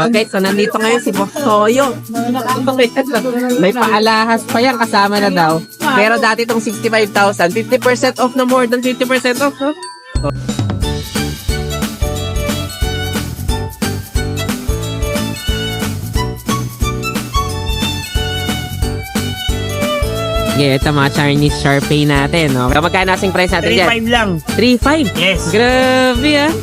Okay, so nandito ngayon si Boss Toyo. May paalahas pa yan, kasama na daw. Pero dati itong 65,000, 50% off na, more than 50% off, no? Okay, ito mga Chinese Sharpei natin, no? Magkano asing price natin dyan? 3.5 lang. 3.5? Yes. Grabe, ah.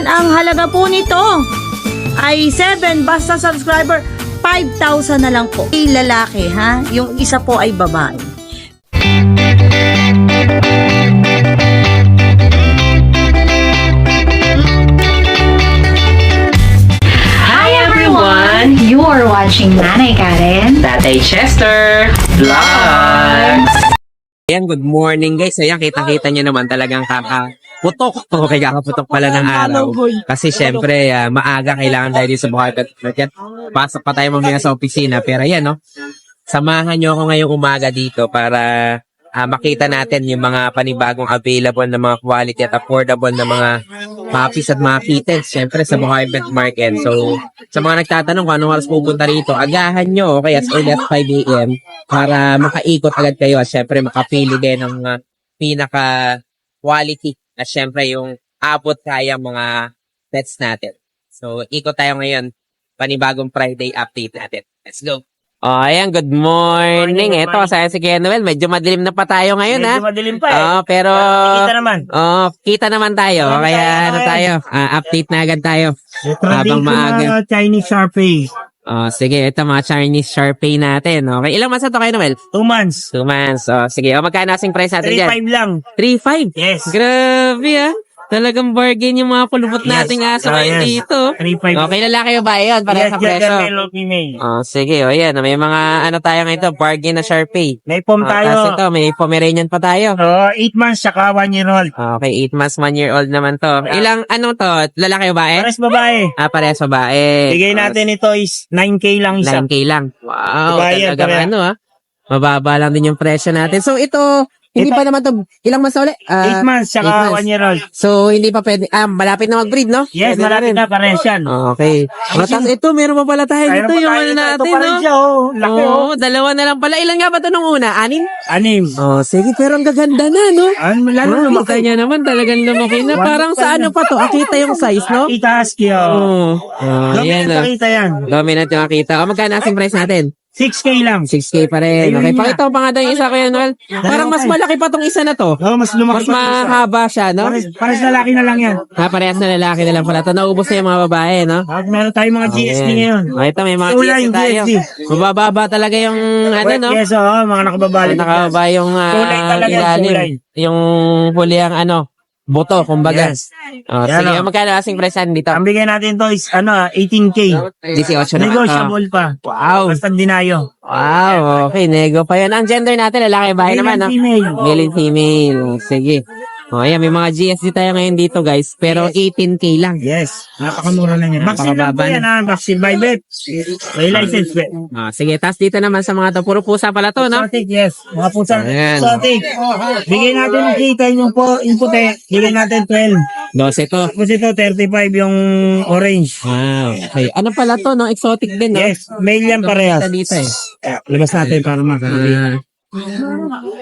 Ang halaga po nito ay 7, basta subscriber 5,000 na lang po. Lalaki, ha? Yung isa po ay babae. Hi everyone! You are watching Nanay Karen. Tatay Chester Vlogs! Ayan, good morning guys. Ayan, kita-kita nyo naman talagang kakaputok. Okay, kakaputok pala ng araw. Kasi syempre, maaga kailangan tayo dito sa Buhay Pet Market. Pasok pa tayo mamaya sa opisina. Pero ayan, no? Samahan nyo ako ngayong umaga dito para makita natin yung mga panibagong available na mga quality at affordable na mga puppies at mga kittens, syempre sa Buhay Pet Market. So, sa mga nagtatanong kung anong oras pupunta rito, agahan nyo, okay, as early as 5 a.m. para makaikot agad kayo at syempre makapili din ng pinaka-quality at syempre yung abot kaya mga pets natin. So, ikot tayo ngayon, panibagong Friday update natin. Let's go! Oh, ayan, good morning. Ito, saya si Kenuel. Medyo madilim na pa tayo ngayon, ha? Medyo madilim pa, eh. Oh, pero Kita naman. oh, kita naman tayo. Kaya ano tayo? Update na agad tayo. Habang maaga. Chinese Sharpei. Oh, sige, ito mga Chinese Sharpei natin. Okay, ilang months na to kayo, Noel? 2 months. 2 months. Oh, sige, magkano asing price natin dyan? 3.5 lang. 3.5? Yes. Grabe, ha? Talagang bargain yung mga kulubot nating aso ngayon yes. dito. 3.5. Okay, lalaki o ba yun? Para Yes, sa yes, presyo. male, female. Oh, sige, o yan. May mga ano tayo ngayon to, bargain na Sharpei. May pom Tapos tayo. ito, may Pomeranian pa tayo. 8 months, saka 1 year old. Okay, 8 months, 1 year old naman to. Ilang, ano to? Lalaki o babae? Pares babae. Parehas babae. Bigay natin ito is 9K lang isa. 9K lang. Wow, Babae, talagang pareha. ano mababa lang din yung presyo natin. So ito, hindi pa naman to, ilang months na ulit? 8 months, 8 saka months. 1 year old. So, hindi pa pwede, malapit na mag-breed, no? Yes, Pwede malapit rin. na, pares yan. Okay. Tapos ito, meron pa pala tayo dito, yung ano natin, Ito pa rin no? siya, oh. Laki, oh. Oo, dalawa na lang pala. Ilan nga ba ito nung una? 6? 6. Oh, sige, pero ang gaganda na, no? Lalo Kita lumaki. niya naman, talagang lumaki na. Parang sa ano pa to? Akita yung size, no? Kita husky, oh. Ayan, Dominant nakita yan. Dominant yung akita. Magkano asing price natin? 6K lang. 6K pa rin. Ayun Okay, nga. pakita mo pa nga daw yung isa ko yan, Noel. Parang mas malaki pa tong isa na to. Oh, mas Mas lumaki pa isa. mahaba siya, no? Pares lalaki na lang yan. Parehas na lalaki na lang pala. Ito, naubos na yung mga babae, no? At meron tayong mga GSD Ayan. ngayon. Ito, may mga Kulay GSD yung tayo. GSD. Mabababa talaga yung, ano, no? Yes, oh, mga nakababali. Nakababa yung Kulay talaga, ilalim. kulay. Yung huli ang, buto, kumbaga. Yes. Sige, Yan, oh. magkano asing presyan dito? Ang bigay natin to is 18K. 18 na. Negotiable pa. Wow. Basta dinayo. Wow, okay, nego pa yan. Ang gender natin, lalaki, bahay Male naman, and no? female. Male and female. Sige. O, ayan, may mga GSD tayo ngayon dito, guys. Pero 18K lang. Yes. Napakamura lang yan. Vaccine lang po Napakababa yan, ha? Vaccine by vet. May license vet. Sige, tas dito naman sa mga to, puro pusa pala to, no? Exotic, yes. Mga pusa. Ayan. Exotic. Bigay natin ng kita yung puti. Bigay natin 12. 12 to. Tapos ito, 35 yung orange. Wow, okay. Ano pala to, no? Exotic din, no? Yes. Male yan parehas. Dito, eh. Labas natin para makakali.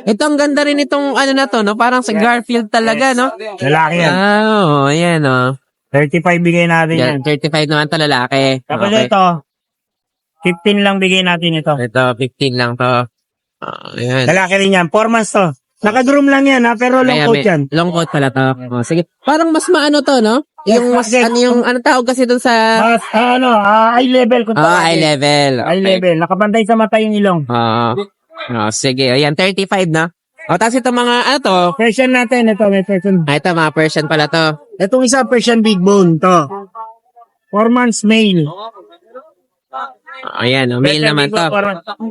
Ito, ang ganda rin itong, ano na to, no? Parang sa Garfield talaga, no? Lalaki yan. Ayan, 35 bigay natin yan. Yan, 35 naman to lalaki. Tapos Okay. ito, 15 lang bigay natin ito. Ito, 15 lang to. Ayan. Lalaki rin yan. 4 months to. Naka-groom lang yan, ha? Pero long Kaya coat may- yan. Long coat pala to. Sige. Parang mas maano to, no? Yung mas, Yes, anong tawag kasi dun sa, Mas, eye level. Kung eye level. Eye level. Nakabantay sa mata yung ilong. Sige. Ayan, 35 na. Tapos ito mga, ano to? Persian natin. Ito, may Persian. Ito, mga Persian pala to. Itong isa, Persian big bone. To. 4 months male. Ayan, male Persian naman big bone, to. 4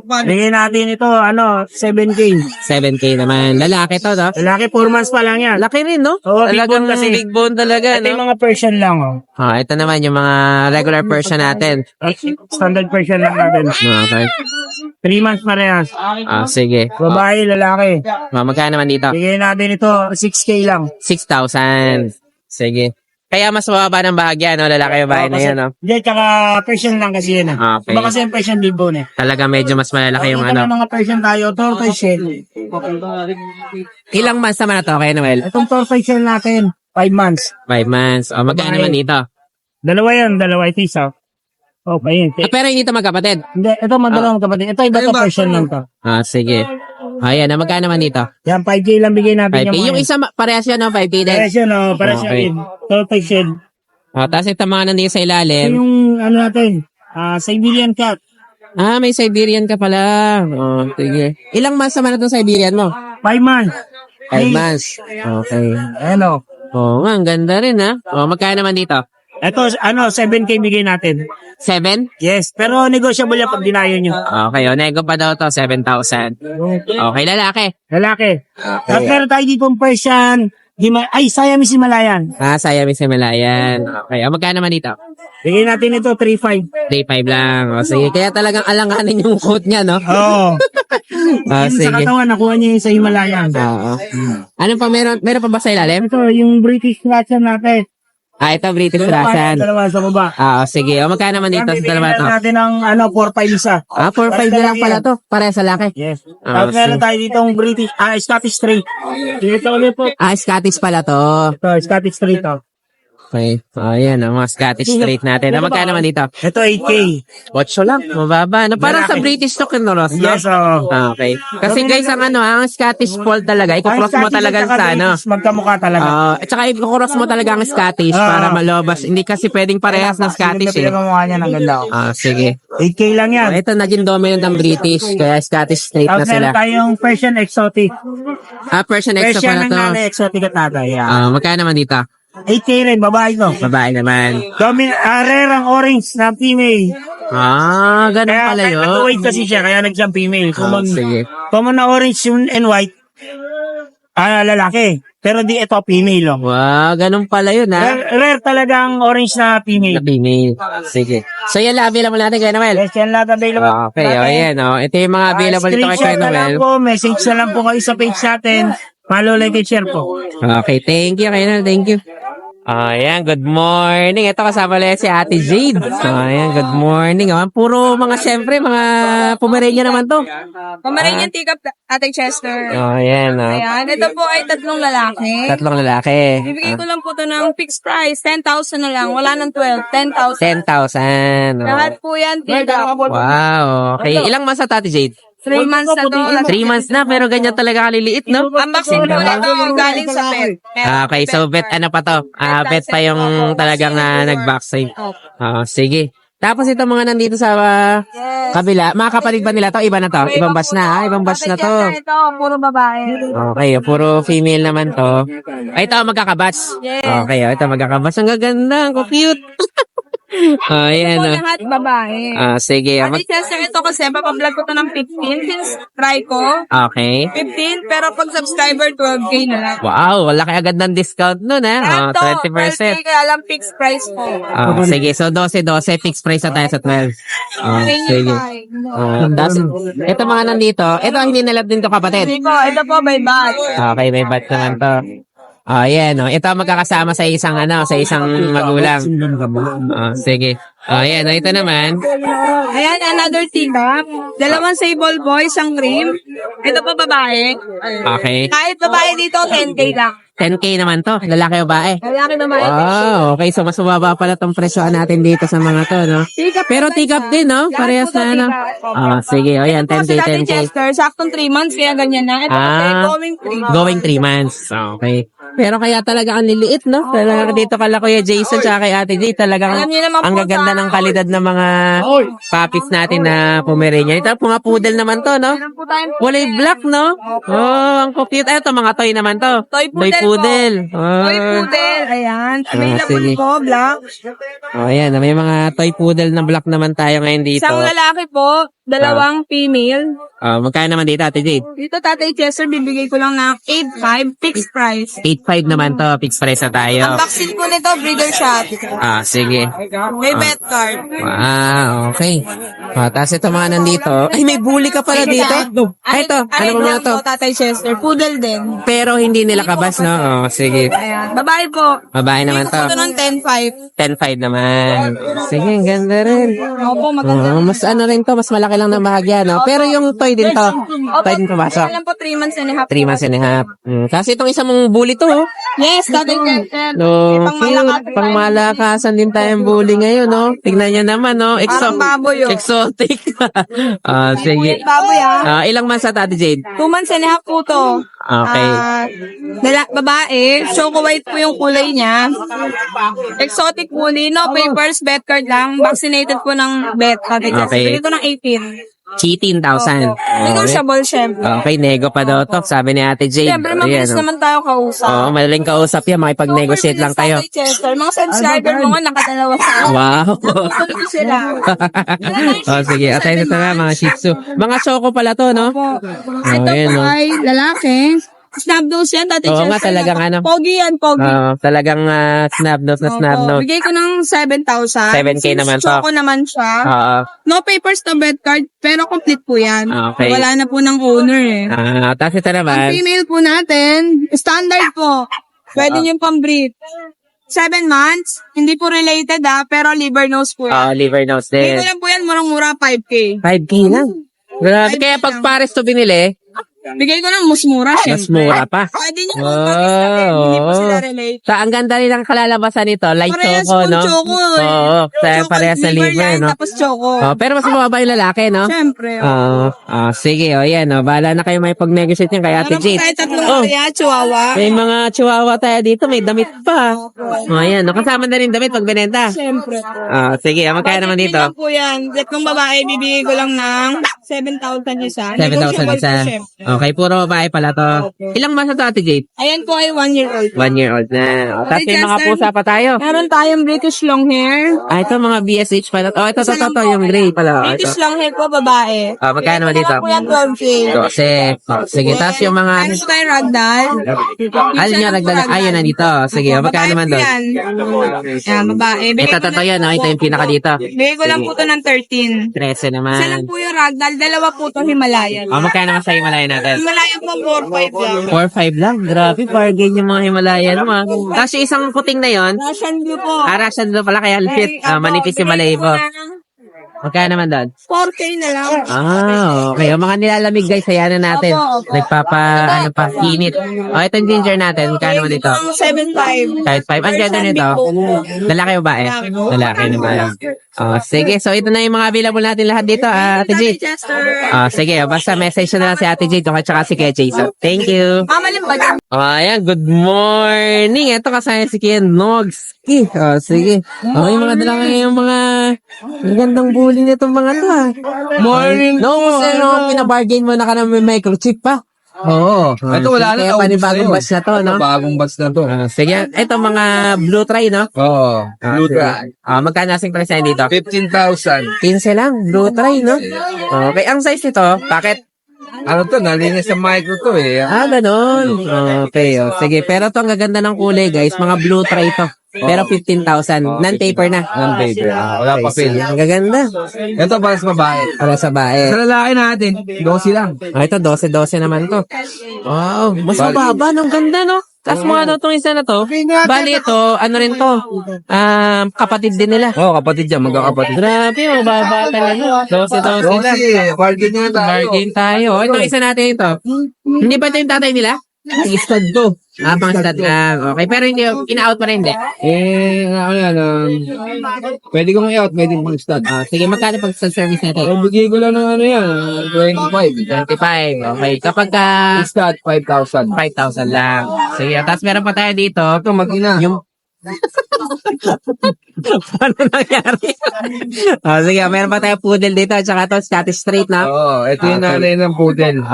months. Bigay natin ito, 7K. 7K naman. Lalaki to, no? Lalaki, 4 months pa lang yan. Laki rin, no? Oo, big Talagang bone kasi. big bone talaga, Ito yung no? mga Persian lang, oh. Ito naman yung mga regular Persian natin. Standard Persian lang natin. Okay. 3 months parehas. Sige. Babae, lalaki. Magkano naman dito? Bigay natin ito, 6K lang. 6,000. Sige. Kaya mas mababa ng bahagya, no? Lalaki yung bahay na yan, no? Hindi, tsaka Persian lang kasi yan. Okay. Iba kasi yung Persian Billbone eh. Talaga medyo mas malalaki yung Ito ano. na mga Persian tayo, tortoise shell. Ilang months naman na to, kaya Noel? Itong tortoise shell natin, 5 months. 5 months. O, magkano naman dito? Dalawa yan, dalawa ito isa. Oh, ayun. Pero hindi to magkapatid. Hindi, ito madalawang kapatid. Ito iba to Persian lang to. Sige. Ayan, magkano naman dito? Yan, 5K lang bigay natin 5K. mga Yung yan. isa, parehas yun, no? 5K din. Parehas yan, oh, parehas Okay. yan. Tortoise shell. Tapos ito mga nandito sa Ito ilalim. yung ano natin, Siberian cat. May Siberian ka pala. Sige. Ilang months naman na itong Siberian mo? 5 months. 5 months. Okay. Ayan o. Nga, ang ganda rin, ha? Magkano naman dito? Ito, 7K bigay natin. 7? Yes, pero negotiable yan pag dinayo nyo. Okay, nego pa daw to, 7,000. Okay, lalaki. Lalaki. At meron tayo dito Persian, Siamese Himalayan. Siamese Himalayan. Okay, magkano naman dito? Bigay natin ito, 3.5. 3,500 lang. Sige, kaya talagang alanganin yung quote niya, no? Oo. Yung sa Sige. katawan, nakuha niya yung sa Himalayan. Oo. Ano pa meron? Meron pa ba sa ilalim? Ito, yung British Russian natin. Ito, British Russian. Dalawa sa baba. Sige. Magkano naman dito sa Bibigyan dalawa to? natin ng 4.5 isa. 4,500 na lang pala to. Para sa laki. Yes. Tapos meron tayo dito ng Scottish Straight. Dito ulit po. Scottish pala to. Ito, Scottish Straight to. Okay. Ayan, ang mga Scottish straight natin. Magkano naman dito? Ito, 8K. 8 lang. Mababa. Parang sa British to, Ross, no? Yes, oo. Okay. Kasi guys, ang Scottish Fold talaga, ikukrosss mo talaga sa Magkamukha talaga. At saka ikukrosss mo talaga ang Scottish para malobas. Hindi kasi pwedeng parehas ng Scottish eh. Pinagkamukha niya ng ganda. Sige. 8K lang yan. Ito, naging dominant ang British, kaya Scottish straight na Tapos sila. meron tayong Persian Exotic. Persian extra Persian pala ng to. nanay Exotic at tatay. Yeah. Magkano naman dito? 8K rin, babae to. Babae naman. Rare ang orange na female. Ganun Kaya pala yun. nag-weight kasi siya, kaya nag-jump female. Sige. Common na orange and white, lalaki. Pero di ito female. Oh. Wow, ganun pala yun, ha? Rare talaga ang orange na Na female. female. Sige. So, yan lang available natin kay Noel. Yes, yan lahat available. Okay, ayan, Ito yung mga available dito kay Screenshot na lang Noel. po, message na lang po kayo sa page natin. Follow, like, and share po. Okay, thank you, Noel. Thank you. Ayan, good morning. Ito kasama lang si Ate Jade. Ayan, good morning. Puro mga, syempre, mga Pomeranian naman to. Pomeranian teacup, Ate Chester. Ayan, Ayan, ito po ay 3 lalaki. Tatlong lalaki. Bibigay ko lang po ito ng fixed price, 10,000 na lang. Wala nang 12, 10,000. 10,000. Lahat po yan, teacup. Wow, okay. Ilang months na Ate Jade? 3 months na to. 3 months na, pero ganyan talaga kaliliit, no? Ang vaccine po na ito galing sa pet. Okay, so vet ano pa to? Vet pa yung talagang nag-vaccine. Sige. Tapos ito mga nandito sa kabila, mga kapatid ba nila to? Iba na to? Ibang batch na, ibang batch na to. Ito, puro babae. Okay, puro female naman to. Ito, magkakabatch. Yes. Okay, ito magkakabatch. Ang gaganda, ang cute. Ayan. Ito po lahat babae. Sige. Ate Chester, ito kasi, papablog ko to ng 15. Since try ko, Okay. 15, pero pag subscriber, 12K na lang. Wow, wala kaya agad ng discount nun, ha? Ito, 20%. 12K kaya lang fixed price po. Sige, so 12, fixed price na tayo sa 12. Sige. Tapos, ito mga nandito, ito hindi nalab din to kapatid. Ito po, may bat. Okay, may bat naman to. Ayan, ito magkakasama sa isang sa isang magulang. Sige. Ayan, ito naman. Ayan, another teacup. Dalawang sable boy, isang cream. Ito pa babae. Okay. Kahit babae dito, 10K lang. 10K naman to, lalaki o babae. Lalaki naman. Wow, okay. So, mas mababa pala tong presyoan natin dito sa mga to, no? Pero tikap din, no? Parehas na, no? Sige. Ayan, 10K, 10K. Chester, saktong 3 months, kaya ganyan na. Ito kasi, going 3. Going 3 months. Okay. Pero kaya talaga ang liliit, no? Talaga dito kala Kuya Jason tsaka kay Ate J, talagang Alam niyo naman ang po gaganda ng kalidad ng mga puppies natin na Pomeranian. Ito, mga poodle naman to, no? Meron po tayong Kulay black, no? Ang cute. Ito, mga toy naman to. Toy poodle po. poodle. toy poodle. Ayan. Available sige. po, black. Ayan, may mga toy poodle na black naman tayo ngayon dito. Isang lalaki po, dalawang female. Magkano naman dito, Ate Jade? Dito, Tatay Chester, bibigay ko lang ng 8.5, fixed price. 8.5 naman to. Fixed price na tayo. Ang vaccine po nito, breeder shot. Sige. May vet card. Okay. Tapos ito mga nandito. Ay, may bully ka pala dito. Ito. Ano ba mga to? Tatay Chester, poodle din. Pero hindi nila kabas, no? Sige. Ayan. Babae po. Babae naman to. Ito ng 10.5. 10.5 naman. Sige, ang ganda rin. Opo, maganda. Mas ano rin to, mas malaki lang na bahagya, no? Pero yung toy din to. Toy din pumasok. Alam po, 3 months and a half. 3 months and a half. Kasi itong isa mong bully to, oh. Yes, Tatay Chester. No, Pangmalakasan. cute. Pangmalakasan din tayong bully ngayon, no? Tignan nyo naman, no? Parang baboy, oh. Exotic. Sige. Baboy, Ilang months na Ate Jade? 2 months and a half po to. Okay. Babae, choco white po yung kulay niya. Exotic bully, no papers, vet card lang. Vaccinated po ng vet. Okay. Bigay ko ng 18,000. 18. Negotiable, syempre. Okay, nego pa daw to. Sabi ni Ate Jade. Syempre, mabilis Ayan, oh. naman tayo kausap. Oo, madaling kausap yan. Makipag-negotiate lang kayo. Tatay Chester, mga subscriber mo nga, nakadalawa sa Wow. Ano sila? Sige. Atay na tara, mga Shih Tzu. Mga choco pala to, no? Ito ayan, po oh. ay lalaki. Snap nose yan, Tatay Oo Chester. nga, talagang ano. Pogi yan, pogi. Talagang snub nose na snub Opo. nose. Bigay ko ng 7,000. 7K Since naman to. choco naman siya. No papers to vet card, pero complete po yan. Okay. Wala na po ng owner eh. Tapos ito Ang naman. female po natin, standard po. Pwede nyo pang breed. 7 months, hindi po related pero liver nose po yan. Liver nose Dito din. lang po yan, murang-mura 5K. 5K lang. Grabe. 5K Kaya pag lang. pares to binili, Bigay ko ng mas mura, mas syempre. mura pa. Pwede nyo po mag-isapin, hindi po sila relate. Ang ganda rin ang kalalabasan nito. Light Parehas choco, pong no? choco eh. Oo. Choco, Parehas sa liver, line, no? Tapos choco. Pero mas mababa yung lalaki, no? Syempre. Sige, yan. Bahala na kayo may pag-negotiate niyan kay Ate Meron po Jade. tayo tatlong area, chihuahua. May mga chihuahua tayo dito. May damit pa. Ayan. Kasama na rin damit pag binenta. Syempre. Sige, magkano naman dito? Budget po yan. Tatlong babae, bibigay ko lang ng 7,000 isa. 7,000 Negotiable isa. po, syempre. Okay, puro babae pala to. Ilang months na to, Ate Jade? Ayan po ay 1 year old. 1 year old na. Tapos may mga Chester. pusa pa tayo. Meron tayong British long hair. Ito mga BSH pala. Ito, Isa lang po. yung gray pala. Ito. British long hair po, babae. Magkano naman dito? Meron po yan 12K. 12. Sige, tapos yung mga... Meron po tayong ragdoll. Alin yung ragdag? Ayun, nandito. Sige, magkano naman doon? Yan, babae. Ito yan. Ito yung pinaka dito. Bigay ko lang po to ng 13. 13 naman. Isa lang po yung ragdoll, dalawa po to Himalayan. Magkano naman sa Himalaya natin? Himalayan po 4-5 lang. 4-5 lang. Grabe, bargain yung mga Himalaya naman. Tapos yung isang puting na yon, Russian blue po. Russian doon pala kaya lipit. Manipis yung Malayo. Magkano naman doon? 4K na lang. Okay. Yung mga nilalamig guys, hayaan na natin. Opo. Init. Ito yung ginger natin. Magkano naman dito? Ang 7.5. Kahit 5. Ang ganda nito. Lalaki o babae? Lalaki naman. Sige, so ito na yung mga available natin lahat dito, Ate Jade. Chester. Sige, basta message na lang si Ate Jade at saka si Keche. So, thank you. Mamalim ba dyan? Ayan, good morning. Ito kasaya si Ken Nogski. Sige. Okay, mga dala yung mga gandang bully nitong mga to. Morning no, pinabargain mo na ka na may microchip pa. Oo. Ito wala na. Kaya panibagong batch na to, no? Bagong batch na to. Sige, ito mga blue try, no? Oo. Blue try. Magkano asing price na dito? 15,000. 15 lang, blue try, no? Okay, ang size nito, bakit? Ano to? Nalinis sa micro to eh. Ganun. Okay, sige. Pero to ang gaganda ng kulay, guys. Mga blue try to. Pero 15,000. Non-paper na. Non-paper. Wala pa Sige, fill. ang gaganda. Ito para sa babae. Para sa bae. Sa lalaki natin, 12 lang. Ito, 12 naman to. Wow, mas mababa. Ang ganda, no? Tapos mga daw itong isa na to. Bali ito, ano rin to? Kapatid din nila. Oo, kapatid yan. Magkakapatid. Grabe, mababa talaga. 12 lang. Bargain nga tayo. Bargain tayo. Itong isa natin ito. Hindi ba ito yung tatay nila? Ang stud to. Pang stud lang. Okay, pero hindi, in-out pa rin, hindi. Ano yan, pwede kong i-out, pwede kong start. Sige, magkano pag stud service natin? Bigay ko lang ng ano yan, 25. 25. Okay, kapag Start, 5,000. 5,000 lang. Sige, tapos meron pa tayo dito. Ito, mag-ina. Yung... Paano nangyari? Sige, meron pa tayo poodle dito at saka to Scottish Straight, na. Oo, ito yung nanay ng poodle.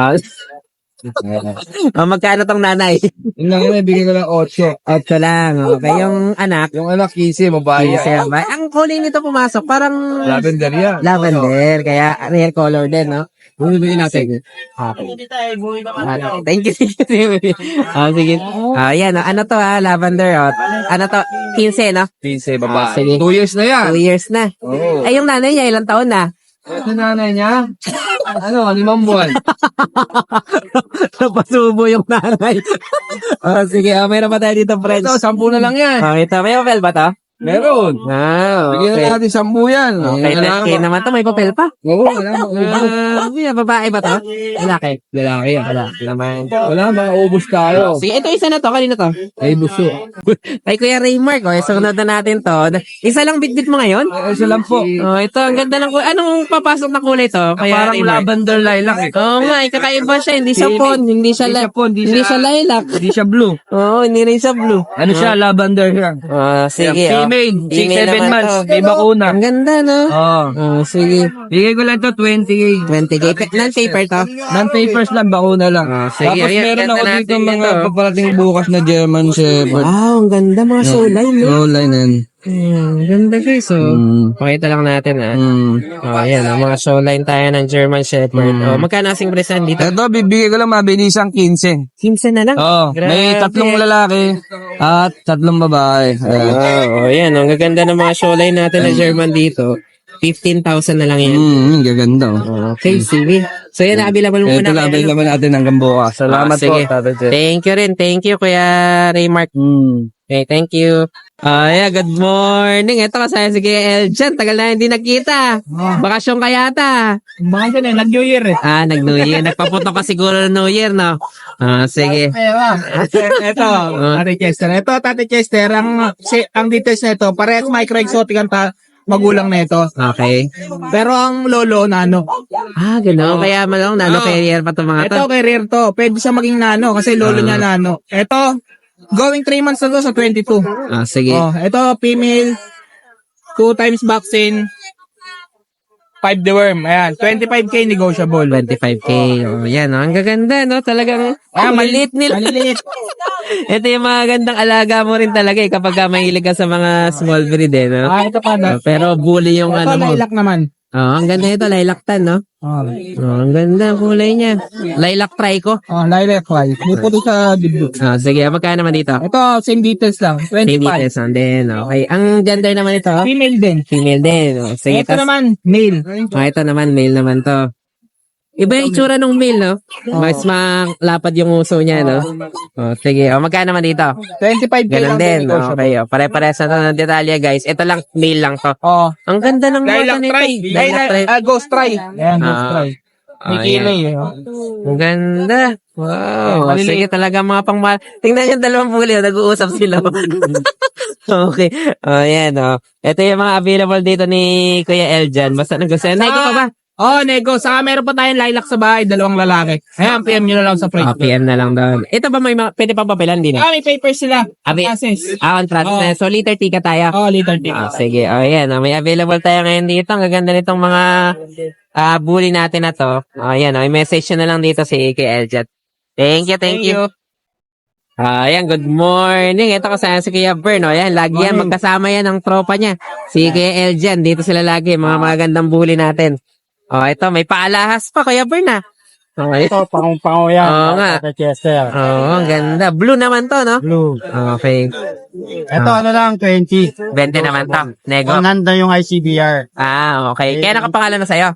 Magkano tong nanay? Yung lang yun, bigay ko lang 8. 8 lang. Okay, yung anak. Yung anak, 15, babae. Yes, ang kulay nito pumasok, parang Lavender yan. lavender, kaya rare color din, no? Bumibili natin. Thank you. Sige. Yan, ano to lavender, ano to, 15, no? 15, babae. Sige. 2 years na yan. 2 years na. Oo. Ay, yung nanay niya, ilang taon na? Ito nanay niya. 5 buwan. Napasubo yung nanay. Sige, mayroon pa tayo dito, friends. Ito, 10 na lang yan. Ito, may papel ba to? Meron. Okay. Bigyan na natin 10 yan. Okay, 10K naman to, may papel pa. Oo, wala. Babae ba to? Lalaki. Lalaki yan. Lalaki naman. Wala, maubos tayo. Sige, ito isa na to, kanina to. Ay, buso. Kay Kuya Raymark, sunod na natin to. Isa lang bitbit mo ngayon? Isa lang po. Ito, ang ganda ng kulay. Anong papasok na kulay to? Kuya Parang Raymark? lavender lilac eh. Oo nga, kakaiba siya. Hindi siya pon, hindi siya Hindi siya lilac. Hindi siya blue. Oo, hindi rin siya blue. Ano siya, lavender siya. Sige. Female, 6-7 naman months, to. may bakuna. Ang ganda, no? Sige. Bigay ko lang to 20K. 20K. Non-paper to? Non-papers lang, bakuna lang. Sige, Tapos ayan, meron ganda ako natin dito yan mga to. paparating bukas na German Shepherd. Wow, ang ganda mga solay, no? Oh, line yan. Ganda guys, pakita lang natin, ayan, mga showline tayo ng German Shepherd. Magkano asing present dito? Ito, bibigay ko lang mabilisang 15. 15 na lang. May 3 lalaki at 3 babae. Ayan, ang gaganda ng mga showline natin ng German dito. 15,000 na lang yan. Gaganda. Okay, sige. So yan, available mo Ito na. lang, naman natin hanggang bukas. Salamat po, sige. Tata Jeff. Thank you rin. Thank you, Kuya Raymark. Okay, thank you. Good morning. Ito kasaya si Kuya Eljan. Tagal na hindi nagkita. Bakasyon ka yata. Baka siya na, nag-New Year eh. Nag-New Year. Nagpaputok ka siguro ng New Year, no? Sige. Ito, Tate Chester. Ito, Tate Chester, ang details na ito, parehas micro-exotic ang magulang na ito. Okay. Pero ang lolo, nano. Gano'n. Kaya malong nano carrier pa itong mga to. Ito, career to. Pwede siya maging nano kasi lolo niya nano. Ito, going 3 months na to sa 22. Sige. Ito, female, 2 times vaccine, 5 deworm. Ayan, 25K negotiable. 25K. Yan. Ang gaganda, no? Talagang maliit nila. Maliliit. Ito yung mga gandang alaga mo rin talaga kapag mahilig ka sa mga small breed, no? Ito pa na. Pero bully yung Ito, ano mo. lilac naman. Ang ganda ito, lilac tan, no? Ang ganda ang kulay niya. Lilac trico. Lilac white. May puto sa dibdib. Sige, magkano naman dito? Ito, same details lang. 25. Same details on din. Okay. Ang gender naman ito? Female din. Female din. Sige, Ito naman, male. ito naman, male naman to. Iba yung itsura ng male, no? Mas malapad yung uso niya, no? Sige, magkano naman dito? 25K Ganun lang din. negotiable. Okay, pare-pares na to ng detalye, guys. Ito lang, male lang to. Ang ganda ng Lilac mata nito. try. Lilac try. Ghost try. Ayan, ghost try. May kilay eh. Ang ganda. Wow. Sige, talaga mga pangmahal. Tingnan yung dalawang puli, nag-uusap sila. Okay. Ayan, Ito yung mga available dito ni Kuya Eljan. Basta nag-gusto. Nego pa ba? nego. Saka meron pa tayong lilac sa bahay, 2 lalaki. Ayan, PM nyo na lang sa price. PM na lang doon. Ito ba may pwede pang papilan din? May papers sila. Process. On process. So, liter tika tayo. Later din. Sige. Ayan. May available tayo ngayon dito. Ang gaganda nitong mga bully natin na to. Ayan. May message na lang dito si Kuya Eljan. Thank you. Ayan, good morning. Ito kasama si Kuya Bern. Ayan, lagi yan. Magkasama yan ang tropa niya. Si Kuya Eljan. Dito sila lagi. Mga magandang bully natin. Ito, may paalahas pa, Kuya Bern, Okay. Ito, pango yan. Oo nga. Chester. Ang ganda. Blue naman to, no? Blue. Okay. Ito, ano lang, 20. 20 naman to. Nego. Nanda yung ICBR. Okay. Kaya nakapangalan na sa'yo?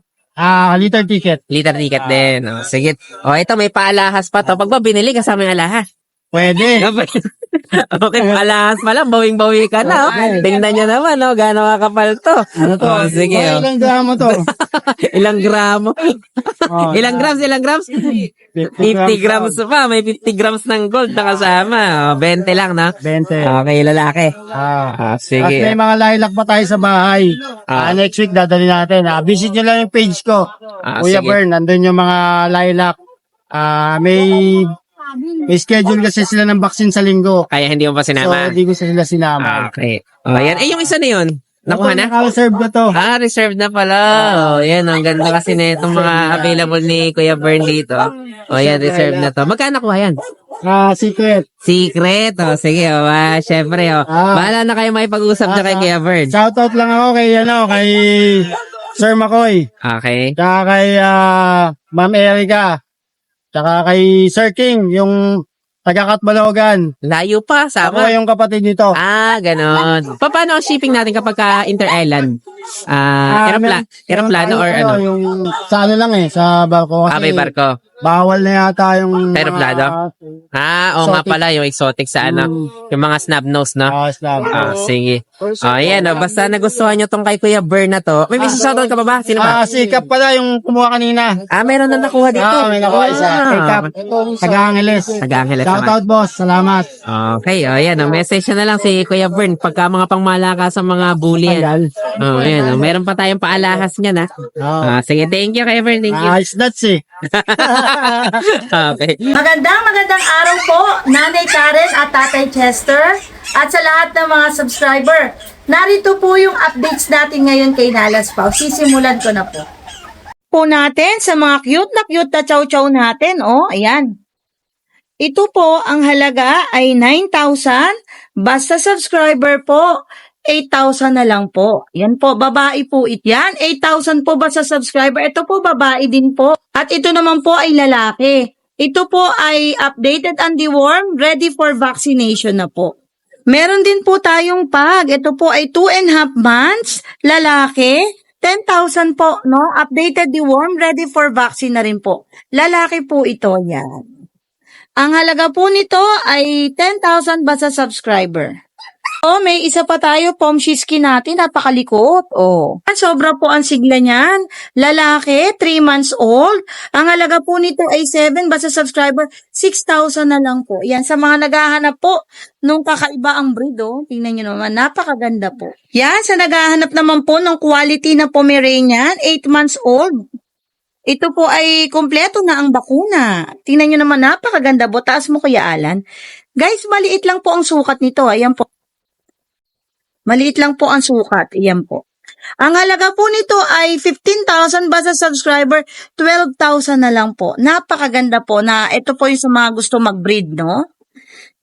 Liter ticket. Liter ticket din. Sige. Ito, may paalahas pa to. Pag ba binili, kasama yung alahas. Pwede. Okay, alahas pa lang. Bawing-bawi ka na. Tingnan nyo naman, gano'ng kakapal to. Ano to? Sige. Ilang gramo to? Ilang gramo? Ilang grams? 50 grams pa. May 50 grams ng gold na kasama. 20 lang, no? 20. Okay, lalaki. Sige. Sige. At may mga lilac pa tayo sa bahay. Next week, dadali natin. Visit nyo lang yung page ko. Kuya sige. Bern, nandun yung mga lilac. May schedule kasi sila ng vaccine sa linggo. Kaya hindi mo pa So, sinama. hindi ko sila sinama. Okay. Yan. Yung isa na yun. Nakuha na? Naka-reserve na to. Reserved na pala. Oh, yan. Ang ganda kasi na itong mga available ni Kuya Bern dito. Oh, yan. Reserved na to. Magkano nakuha yan? Secret. Secret. Oh, sige. Oh, syempre. Oh. Bahala na kayo makipag-usap na kay Kuya Bern. Shoutout lang ako kay Sir Makoy. Okay. Tsaka kay Ma'am Erica. Tsaka kay Sir King, yung taga-Katbalogan. Layo pa. Ako Sama. yung kapatid nito. Ganon. Paano ang shipping natin kapag inter-island? Aeroplano or ano? Yung sa ano lang sa barko. Kasi May barko. bawal na yata yung Aeroplano? Oo nga Exotic. pala, yung exotic sa ano. Yung mga snub nose, no? Islam. Sige. Ayan, basta nagustuhan nyo tong kay Kuya Bern na to. May shoutout ka pa ba? Sino ba? Si Kap pala yung kumuha kanina. Meron na nakuha dito. May nakuha isa. Kay Kap. Taga-Angeles. Taga-Angeles naman. Shoutout boss. Salamat. Okay, ayan. Message na lang si Kuya Bern pagka mga pangmalaka sa mga bully yan. Ayan. Meron pa tayong paalahas niyan, ha? Sige, thank you, Kuya Bern. Thank you. It's nuts eh. Okay. Magandang araw po, Nanay Karen at Tatay Chester at sa lahat ng mga subscriber. Narito po yung updates natin ngayon kay Nalas Pao. Sisimulan ko na po. Natin sa mga cute na chow-chow natin. Ayan. Ito po, ang halaga ay 9,000. Basta subscriber po, 8,000 na lang po. Yan po, babae po yan. 8,000 po basta subscriber. Ito po, babae din po. At ito naman po ay lalaki. Ito po ay updated and dewormed, ready for vaccination na po. Meron din po tayong pag. Ito po ay 2.5 months, lalaki. 10,000 po, no? Updated, dewormed, ready for vaccine na rin po. Lalaki po ito, yan. Ang halaga po nito ay 10,000 basta subscriber. May isa pa tayo, Pomshiski natin, napakalikot. Sobra po ang sigla niyan. Lalaki, 3 months old. Ang halaga po nito ay 7, basta subscriber, 6,000 na lang po. Yan, sa mga naghahanap po nung kakaiba ang breed, tingnan nyo naman, napakaganda po. Yan, sa naghahanap naman po ng quality na Pomeranian, 8 months old. Ito po ay kompleto na ang bakuna. Tingnan nyo naman, napakaganda po. Taas mo, Kuya Alan. Guys, maliit lang po ang sukat nito. Ayan po. Maliit lang po ang sukat. Iyan po. Ang halaga po nito ay 15,000 basta subscriber, 12,000 na lang po. Napakaganda po na ito po yung sa mga gusto mag-breed, no?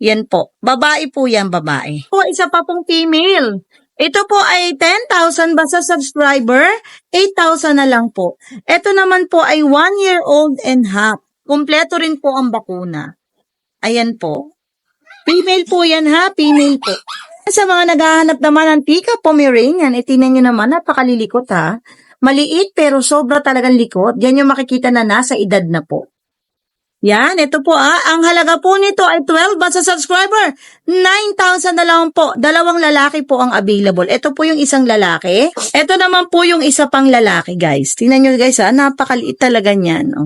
Yan po. Babae po yan, babae. Po, isa pa pong female. Ito po ay 10,000 basta subscriber, 8,000 na lang po. Ito naman po ay 1 year old and half. Kompleto rin po ang bakuna. Ayan po. Female po yan ha, female po. Sa mga naghahanap naman ng Tika Pomeranian, itinan nyo naman, napakalilikot ha. Maliit pero sobra talagang likot. Yan yung makikita na nasa edad na po. Yan, ito po ang halaga po nito ay 12 basta subscriber. 9,000 na lang po. 2 lalaki po ang available. Ito po yung isang lalaki. Ito naman po yung isa pang lalaki guys. Tingnan nyo guys napakaliit talaga niyan.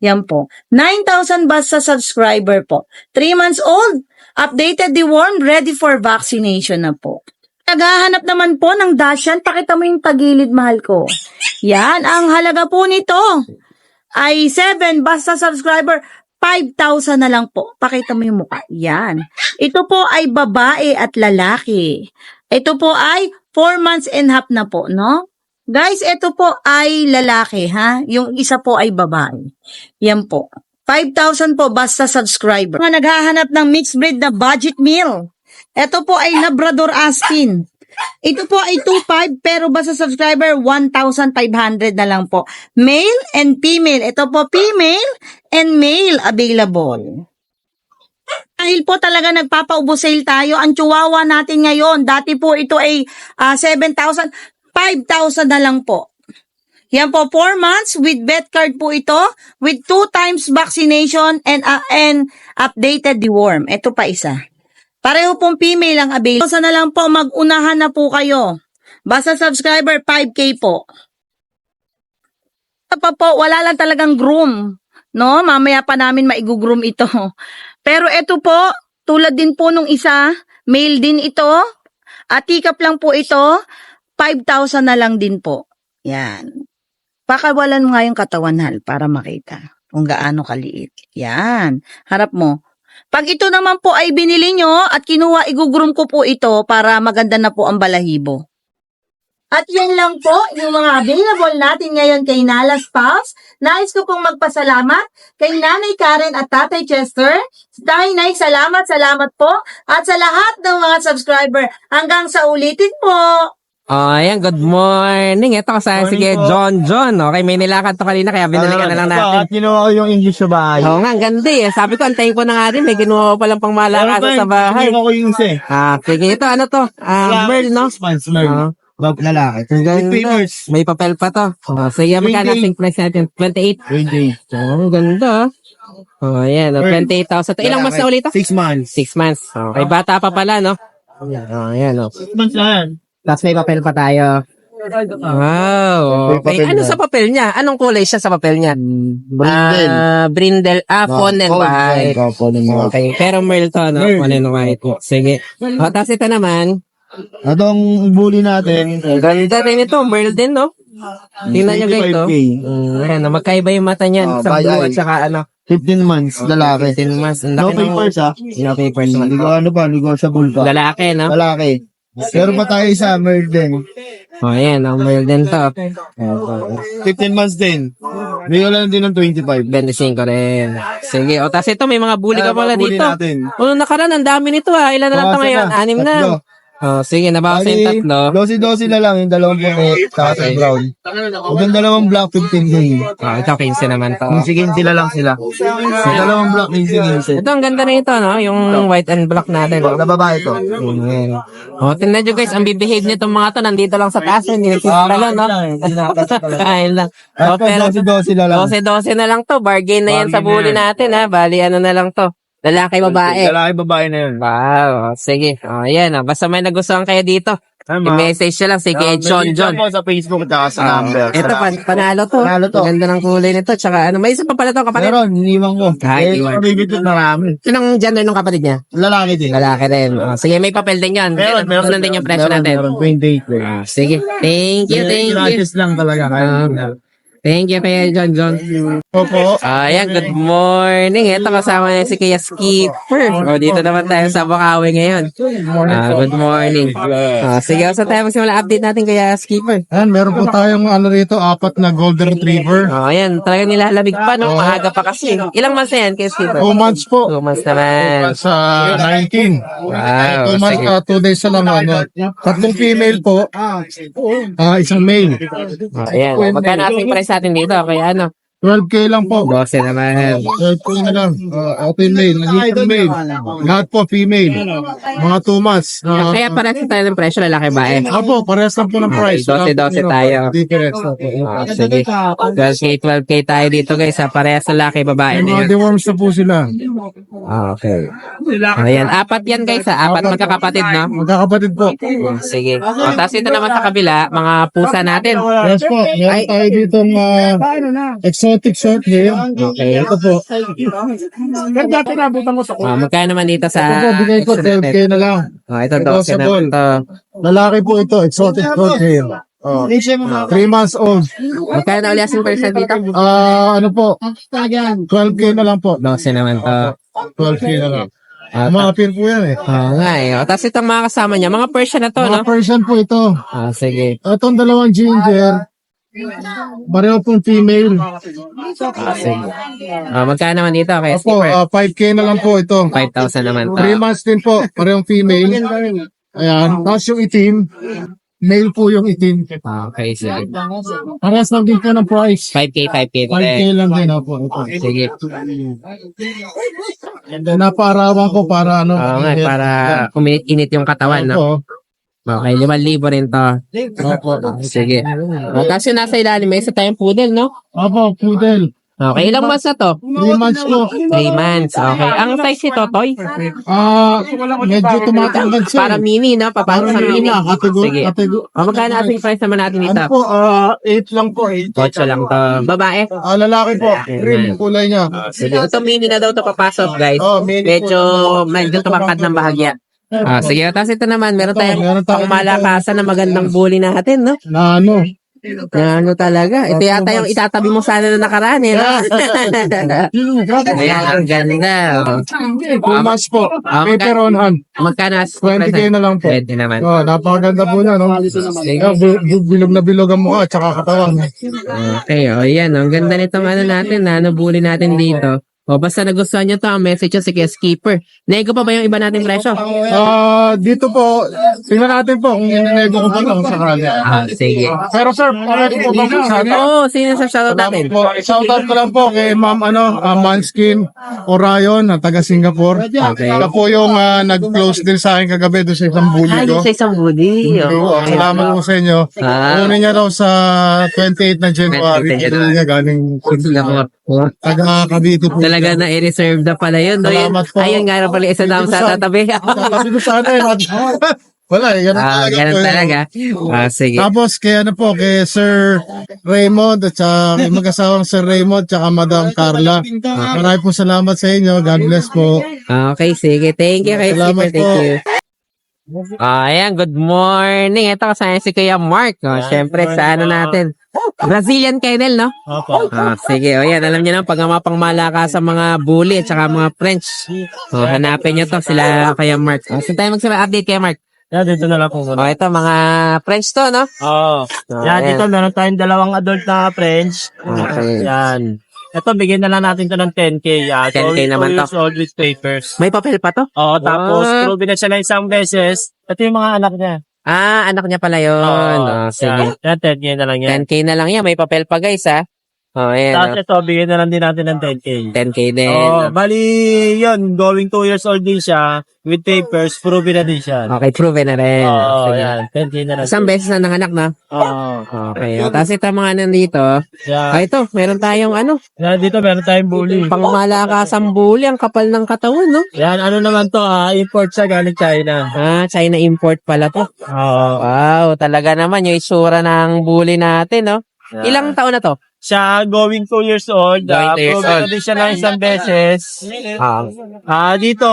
Yan po. 9,000 basta subscriber po. 3 months old. Updated, dewormed, ready for vaccination na po. Naghahanap naman po ng Dashan. Pakita mo yung tagilid, mahal ko. Yan, ang halaga po nito ay 7 basta subscriber, 5,000 na lang po. Pakita mo yung mukha. Yan. Ito po ay babae at lalaki. Ito po ay 4 months and half na po, no? Guys, ito po ay lalaki, ha? Yung isa po ay babae. Yan po. 5,000 po basta subscriber. Mga naghahanap ng mixed breed na budget meal. Ito po ay Labrador Askin. Ito po ay 2,500 pero basta subscriber 1,500 na lang po. Male and female. Ito po female and male available. Dahil po talaga nagpapaubo sale tayo, ang chihuahua natin ngayon, dati po ito ay 7,000, 5,000 na lang po. Yan po, 4 months with vet card po ito, with 2 times vaccination and updated deworm. Ito pa isa. Pareho pong female ang available. So na lang po, mag-unahan na po kayo. Basta subscriber, 5K po. Pa po, wala lang talagang groom. No, mamaya pa namin maigugroom ito. Pero ito po, tulad din po nung isa, male din ito. Tikap lang po ito, 5,000 na lang din po. Yan. Pakawalan mo nga yung katawan, hal, para makita kung gaano kaliit. Yan. Harap mo. Pag ito naman po ay binili nyo at kinuha, igugroom ko po ito para maganda na po ang balahibo. At yan lang po yung mga available natin ngayon kay Nalas Pals. Nais ko pong magpasalamat kay Nanay Karen at Tatay Chester. Nay, salamat po. At sa lahat ng mga subscriber, hanggang sa ulitin po. Oh, ayan, good morning. Ito kasama si John. Okay, may nilakad to kanina kaya binalikan na lang natin. At ginawa ko yung English sa bahay. Oo nga, ang ganda eh. Sabi ko, antayin ko na nga rin. May ginawa ko palang pang malakasan sa bahay. Ginawa ko yung isa eh. Sige, ito, ano to? Merl, no? Months, Merl. Lalaki. Ang ganda. papers. May papel pa to. Sige, magkano 28. asking price natin? 28. 20. Ang ganda. Ayan, 28,000 to. Ilang months na ulit to? 6 months. 6 months. Okay, bata pa pala, no? Ayan, no? 6 months na yan. Tapos may papel pa tayo. Wow. Okay. May papel Ano na. sa papel niya? Anong kulay siya sa papel niya? Brindle. Brindle. Fawn and white. Okay. Pero Merl to, no? Merl. Fawn and white. Sige. Tapos ito naman. Atong bully natin. Ang ganda rin ito. Merl din, no? Tingnan nyo guys, to. 25K. Ayan, magkaiba yung mata niyan. Sa by blue eye. at saka ano. 15 months, lalaki. 15 months. Ang No laki ng- papers ha. No papers. Hindi ko ano pa, negotiable pa. Lalaki, no? Lalaki. Pero pa tayo isa, Merl din. Ayan, ang Merl din to. 15 months din. Bigyan lang din ng 25. 25 rin. Sige. O, tapos ito, may mga bully ka pala Bully dito. natin. O, nakaraan, ang dami nito ha. Ilan na lang ito Bawasan ngayon? na. 6 na. Tatlo. Sige, nabawas yung tatlo. 12 na lang, yung dalawang puti, saka sa brown. Yung dalawang black, 15K. Ito, 15 naman to. Yung 15 lang sila. Yung dalawang black, 15. Ito, ang ganda na ito, no? Yung white and black natin. No? Na babae to. Ayan. O, tingnan nyo guys, ang bibehave nitong mga to, nandito lang sa taas. Hindi na no? Kain lang. O, At pero 12 na lang. 12 na lang to. Bargain na yan sa Bargain bully na natin, ha? Bali, ano na lang to. Lalaki, babae. Lalaki, babae na yun. Wow. Sige. O, ayan. Basta may nagustuhan kayo dito. I-message nyo lang si Kuya John. mo sa Facebook at sa number. Ito, panalo to. Panalo to. Ang ganda ng kulay nito. Tsaka, ano, may isa pa pala to, kapatid. Meron, iniwan ko. Iniwan. Mabibitin marami. Sinong gender ng kapatid niya? Lalaki din. Lalaki rin. Sige, may papel din yan. Meron din yung presyo natin. Meron, 28. Sige. Thank you. Gratis lang talaga. Thank you, Kuya John. Opo. Ayan, good morning. Ito kasama niya si Kuya Skipper. O, dito naman tayo sa Bukawi ngayon. Good morning. Sige, sa tayo magsimula update natin Kuya Skipper. Ayan, meron po tayong ano rito, 4 na golden retriever. Ayan, talagang nilalamig pa, no? Maaga pa kasi. Ilang months na yan, Kuya Skipper? 2 months po. 2 months naman. Sa 19. Wow, 2 months, sige. 2 days na lang. Ano. 3 female po. Isang male. Ayan, magkano asking price natin dito? Kaya ano? 12K lang po. 12 naman. 12K na lang. Open male. Naging male. Lahat po female. Mga 2 months. Kaya parehas tayo ng presyo, lalaki ba eh? Opo, parehas lang po ng price. 12 tayo. Difference. Opo. Sige. 12K, 12K tayo dito guys. Parehas lalaki, babae na Mga yun. deworms na po sila. Okay. Ayan, 4 yan guys. 4 magkakapatid, no? Magkakapatid po. Sige. Tapos ito naman sa kabila, mga pusa natin. Yes po. Meron tayo ditong exotic short hair. Okay. Ito po. Dati nabutan ko sa Magkano naman dito Ito po, sa... bigay ko 12K na lang. Ito, 12 naman to. Lalaki po ito, exotic short hair. 3 months old. Magkano na ulit asking price dito? Ano po? 12K na lang po. 12 naman to. 12K na lang. Umapir po yan eh. Oo nga eh. Tapos itong mga kasama niya, mga Persian na to, no? Mga Persian po ito. Sige. Itong dalawang ginger. Pareho pong female. Sige. Magkano naman dito kay Opo, Skipper? 5K na lang po ito. 5,000 naman to. 3 months din po. Parehong female. Ayan. Tapos yung itim. Male po yung itim. Okay, sige. Parehas lang din po ng price. 5K 5K lang din. Opo. Ito. Sige. And then napaarawan ko para ano. Oo nga, para kuminit-init yung katawan, no? Opo. Okay, 5,000 rin to. Opo. Sige. Tapos yung nasa ilalim, may isa tayong poodle, no? Opo, poodle. Okay, ilang months na to? 3 months po. 3 months, okay. Ang size nito, Toy? Medyo tumatangkad siya. Para mini, no? Papasok sa mini. Sige. Kategori. Magkano ating price naman natin dito? Ano po, 8 lang po. 8 lang to. Babae? Lalaki po. Cream kulay niya. Sige. Ito mini na daw to papasok, guys. Mini Medyo tumakad ng bahagya. Sige, tapos ito naman, meron tayong Meron tayong pangmalakasan na magandang bully natin, no? na ano, Ano talaga. Ito yata yung itatabi mo sana na nakaraan eh. No? Ayan, ang ganda. 2 months po. Paper on hand. Magkano? 20K na lang po. Pwede naman. Oh, napakaganda po na, no? Bilog na bilog ang mukha, tsaka katawan. Okay, o yan. Ang ganda nitong ano natin, nabuli natin dito. O basta nagustuhan nyo to, ang message nyo, sige, skipper. Nego pa ba yung iba nating presyo? Dito po, tingnan natin po kung ininego ko pa lang sa kanya. Sige. Pero sir, pwede po ba sana? Oo, sino sa shoutout natin? Shoutout ko lang po kay Ma'am Manskin Orion, na taga Singapore. Okay. Siya po yung nag-close din sa akin kagabi doon sa isang bully ko. Sa isang budi. Oo, salamat po sa inyo. Una niya daw sa 28 na January. 28 na January. Niya galing Singapore. taga Cavite po. Talaga na i-reserve na pala yun. No? Salamat po. Ayun nga na pala isa naman sa tatabi. Sabi ko sana eh. Wala eh. Ganun talaga. Sige. Tapos kay ano po, kay Sir Raymond at saka kay mag-asawang Sir Raymond at saka Madam Carla. Maraming po salamat sa inyo. God bless po. Okay, sige. Thank you kay Salamat Skipper. Thank you. Ayan, good morning. Ito kasama si Kuya Mark. Siyempre, sa ano natin. Brazilian kennel, no? Opo. Sige, o yan. Alam niyo na, pag mapang malakas sa mga bully at saka mga French. Hanapin niyo to, sila Kuya Mark. Saan tayo update kay Mark? Yan, dito na lang po. Ito, mga French to, no? Oo. Yan, dito meron tayong dalawang adult na French. Okay. Yan. Ito, bigyan na lang natin to ng 10K. 10K naman to. 2 years old with papers. May papel pa to? Oo, tapos, proven na siya na isang beses. Ito yung mga anak niya. Anak niya pala yun. Sige. Yan, 10K na lang yan. 10K na lang yan. May papel pa, guys, ha? Ayan. Tapos ito, bigyan na lang din natin ng 10K. 10K din. Bali, yun, going 2 years old din siya, with papers, proven na din siya. Okay, proven na rin. Oo, Sige. yan, 10K na lang. Isang beses na nanganak na. Oo. Okay. Tapos ito mga nandito. Yan. Ito, meron tayong Yan, dito meron tayong bully. pangmalakasang bully. Ang kapal ng katawan, no? Yan, ano naman to, import siya galing China. China import pala to. Oo. Wow, talaga naman yung itsura ng bully natin, no? Ilang taon na to? Siya, going 2 years old. Going 2 years proven old. na din siya ng isang beses. Dito,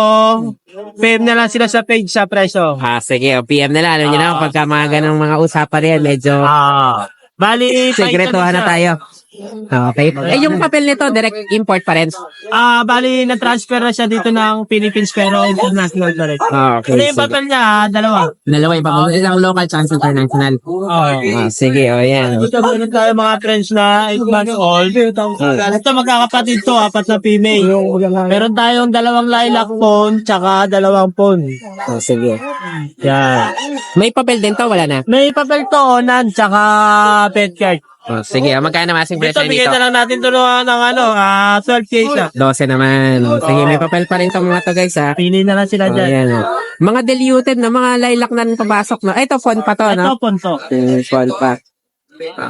PM na lang sila sa page sa presyo. Sige, PM na lang. Alam niyo na, pagka mga ganang mga usapan yan, medyo Bali, sekretuhan na tayo. Okay. Yung papel nito, direct import pa rin. bali, na-transfer na siya dito ng Philippines pero international pa rin. Okay. Ano yung papel niya, dalawa. Dalawa yung papel. Isang local chance international. Sige, yan. Dito meron tayo mga friends na 8 months old. Ito magkakapatid to, 4 na female. Meron tayong 2 lilac phone, tsaka 2 phone. Sige. Yan. May papel din to, wala na. May papel to, onan, tsaka pet card. Sige, magkano masing Dito, presyo bigyan nito? na lang natin to ng 12K siya. 12 naman. Sige, may papel pa rin itong mga to, guys, ha? Pili na lang sila dyan. Ayan. Mga diluted na mga lilac na papasok na. Ito, phone pa to, no? Ito, punto. Phone pa.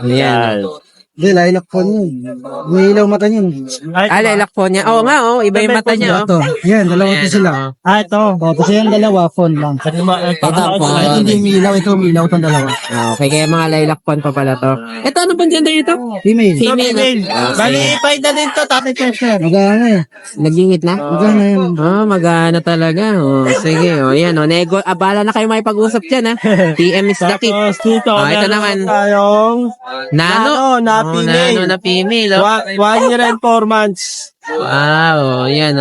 Ayan. Hindi, lilac phone yun. May ilaw mata niyan. Lilac phone niya. Oo nga, iba yung mata niya, Ito. Yan, dalawa to sila. Ito. Tapos yan, dalawa, phone lang. Ito, Ito hindi umiilaw, ito umiilaw itong dalawa. Okay, kaya mga lilac phone pa pala to. Ito, ano bang gender ito? Female. Female. Bali, ipay na din to, Tatay Chester. Magana eh. Nagingit na? Magana yan. Magana talaga. Sige, yan, nego. Abala na kayo may pag-usap dyan, ha? PM is the key. Tapos dito, ito meron naman. tayong Nano. na female. Nano na female, 1 year and 4 months. Wow, yan,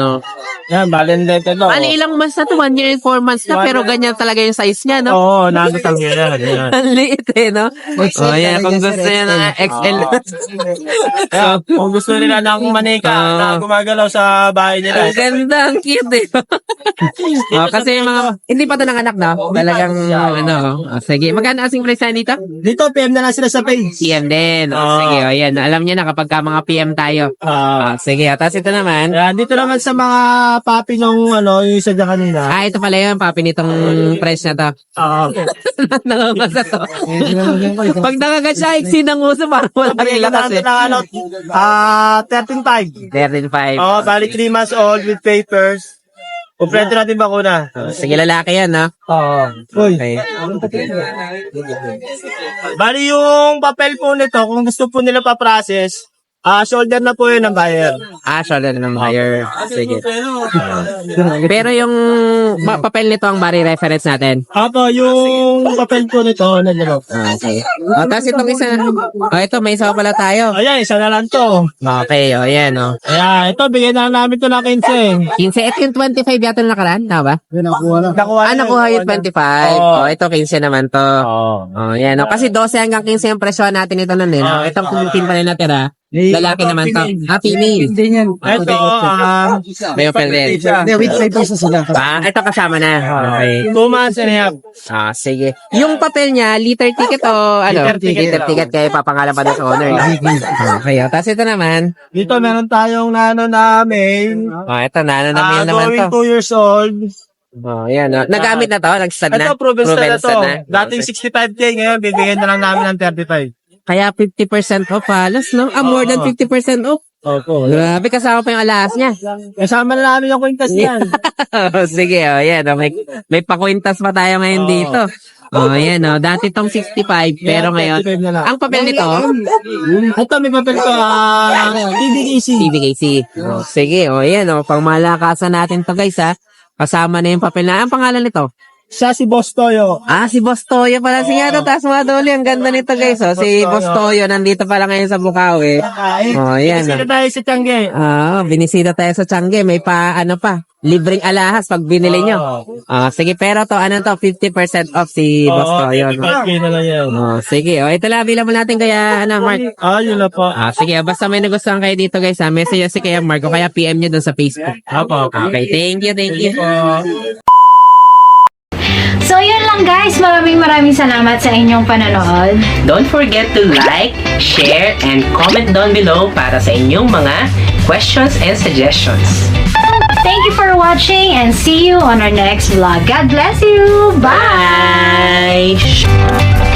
Yan, balendete to. Ano, ilang months na to? 1 year and 4 months na, pero ganyan talaga yung size niya, no? Oo, nagutang yan. Yan. Ang liit eh, no? Yan, kung gusto niya na XL. Kaya, kung gusto nila ng manika na gumagalaw sa bahay nila. Ang ganda, ang cute eh. Kasi yung mga, hindi pa ito nanganak, no? Talagang, sige. Magkano asing price na dito? Dito, PM na lang sila sa page. PM din. Sige, yan. Alam niyo na kapag ka mga PM tayo. Sige, tapos ito naman. Yan, dito naman sa mga papi nung yung isa dyan kanina. Ito pala yun, papi nitong price na to. Nakakasa to. Pag nakagat siya, iksi ng uso, parang wala rin lakas eh. 13.5. 13.5. Bali 3 months old with papers. Kompleto natin bakuna. Sige, lalaki yan, no? Okay. Bali yung papel po nito, kung gusto po nila pa-process, Shoulder na po yun ng buyer. Shoulder ng buyer. Sige. Pero yung papel nito ang bari reference natin. Apo, yung papel po nito, nandyan. Okay. Tapos itong isa, ito, may isa pa pala tayo. Ayan, isa na lang to. Okay, yan, Ayan, ito, bigyan na namin to ng 15. 15, ito yung 25 yata na nakaraan, tama ba? Nakuha Nakuha yung 25. Ito, 15 naman to. Yan, Kasi 12 hanggang 15 yung presyo natin ito nun, Itong 15 pa rin natira. Lalaki naman to. Female. Hindi yan. Ito, May open din. Hindi, with 5 pesos sila. Ito kasama na. Okay. 2 months and a half. Sige. Yung papel niya, liter ticket o ano? Liter ticket kaya papangalan pa doon sa owner. Okay. Tapos ito naman. Dito, meron tayong nano na mail. Ito, nano na mail naman Going to. 2 years old. Yan. Nagamit na to? Nag-stud na? Ito, proven stud na to. na. Dating 65K, ngayon, bibigyan na lang namin ng 35. Kaya 50% off halos, no? More than 50% off. Opo. Grabe, kasama pa yung alahas niya. Kasama na namin yung kwintas niyan. Sige, yan. May pakwintas pa tayo ngayon dito. Yan, Dati tong 65, pero ngayon, 35 na lang. ang papel nito, Ito, may papel ko, PBKC. TVKC. Sige, yan, pang malakasan natin to guys, ha. Kasama na yung papel na. Ang pangalan nito? Siya si Boss Toyo. Si Boss Toyo pala. Sige, taas mga doli. Ang ganda nito guys, Si Boss Toyo, nandito pala ngayon sa Bukawi. Yan. Sila tayo sa Tiangge. Binisita tayo sa Tiangge. May libreng alahas pag binili nyo. Sige, pero to, 50% off si Boss Toyo. 35K na lang yan. Sige, ito lang, bilang mo natin kaya, Mark. Yun na po. Sige, basta may nagustuhan kayo dito guys, message si kaya Mark o kaya PM nyo dun sa Facebook. Apo. Okay, thank you. So yun lang guys, maraming salamat sa inyong panonood. Don't forget to like, share, and comment down below para sa inyong mga questions and suggestions. Thank you for watching and see you on our next vlog. God bless you! Bye! Bye!